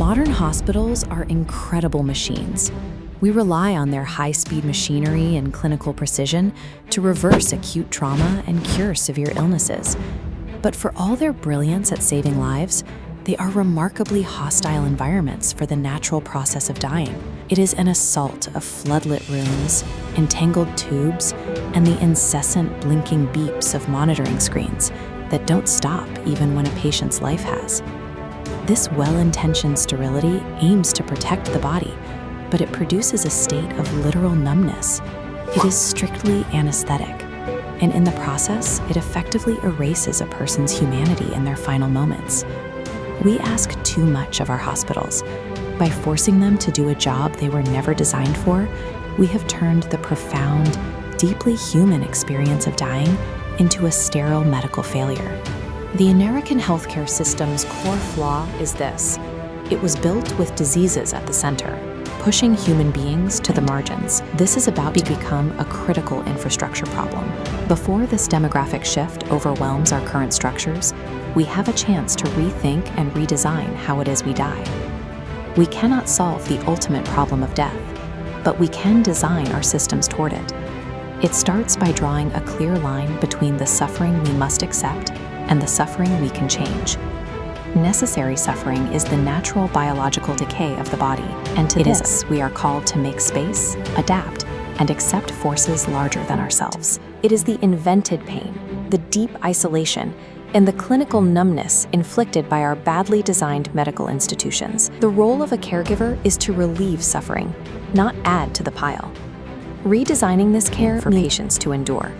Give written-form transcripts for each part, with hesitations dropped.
Modern hospitals are incredible machines. We rely on their high-speed machinery and clinical precision to reverse acute trauma and cure severe illnesses. But for all their brilliance at saving lives, they are remarkably hostile environments for the natural process of dying. It is an assault of floodlit rooms, entangled tubes, and the incessant blinking beeps of monitoring screens that don't stop even when a patient's life has. This well-intentioned sterility aims to protect the body, but it produces a state of literal numbness. It is strictly anesthetic, and in the process, it effectively erases a person's humanity in their final moments. We ask too much of our hospitals. By forcing them to do a job they were never designed for, we have turned the profound, deeply human experience of dying into a sterile medical failure. The American healthcare system's core flaw is this: it was built with diseases at the center, pushing human beings to the margins. This is about to become a critical infrastructure problem. Before this demographic shift overwhelms our current structures, we have a chance to rethink and redesign how it is we die. We cannot solve the ultimate problem of death, but we can design our systems toward it. It starts by drawing a clear line between the suffering we must accept and the suffering we can change. Necessary suffering is the natural biological decay of the body, and to this we are called to make space, adapt, and accept forces larger than ourselves. It is the invented pain, the deep isolation, and the clinical numbness inflicted by our badly designed medical institutions. The role of a caregiver is to relieve suffering, not add to the pile. Redesigning this care for patients to endure.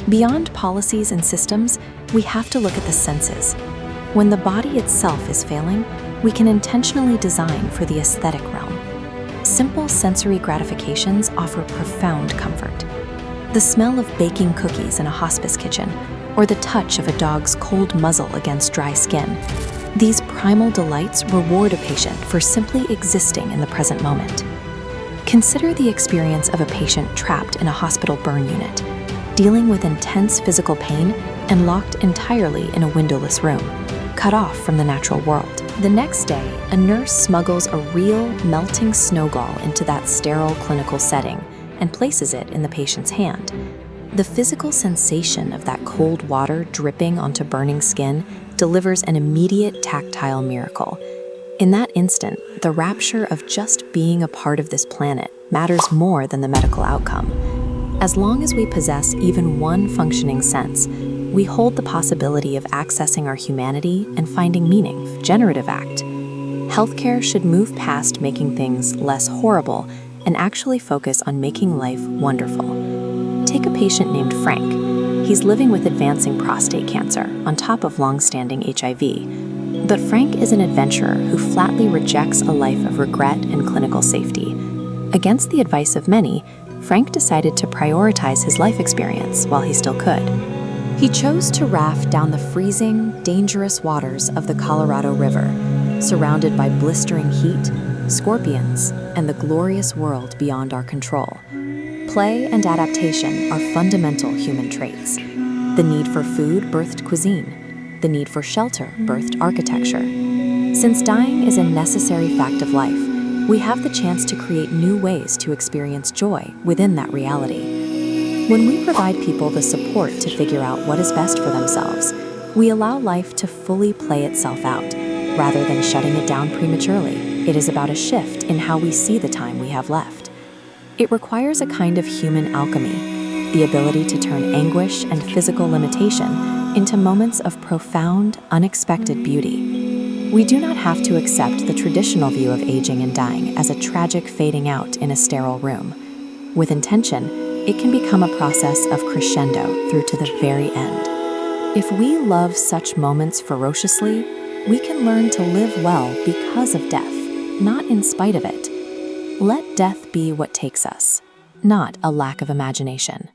Beyond policies and systems, we have to look at the senses. When the body itself is failing, we can intentionally design for the aesthetic realm. Simple sensory gratifications offer profound comfort. The smell of baking cookies in a hospice kitchen, or the touch of a dog's cold muzzle against dry skin. These primal delights reward a patient for simply existing in the present moment. Consider the experience of a patient trapped in a hospital burn unit, dealing with intense physical pain and locked entirely in a windowless room, cut off from the natural world. The next day, a nurse smuggles a real melting snowball into that sterile clinical setting and places it in the patient's hand. The physical sensation of that cold water dripping onto burning skin delivers an immediate tactile miracle. In that instant, the rapture of just being a part of this planet matters more than the medical outcome. As long as we possess even one functioning sense, we hold the possibility of accessing our humanity and finding meaning. Generative act. Healthcare should move past making things less horrible and actually focus on making life wonderful. Take a patient named Frank. He's living with advancing prostate cancer on top of long-standing HIV. But Frank is an adventurer who flatly rejects a life of regret and clinical safety. Against the advice of many, Frank decided to prioritize his life experience while he still could. He chose to raft down the freezing, dangerous waters of the Colorado River, surrounded by blistering heat, scorpions, and the glorious world beyond our control. Play and adaptation are fundamental human traits. The need for food birthed cuisine. The need for shelter birthed architecture. Since dying is a necessary fact of life, we have the chance to create new ways to experience joy within that reality. When we provide people the support to figure out what is best for themselves, we allow life to fully play itself out, rather than shutting it down prematurely. It is about a shift in how we see the time we have left. It requires a kind of human alchemy, the ability to turn anguish and physical limitation into moments of profound, unexpected beauty. We do not have to accept the traditional view of aging and dying as a tragic fading out in a sterile room. With intention, it can become a process of crescendo through to the very end. If we love such moments ferociously, we can learn to live well because of death, not in spite of it. Let death be what takes us, not a lack of imagination.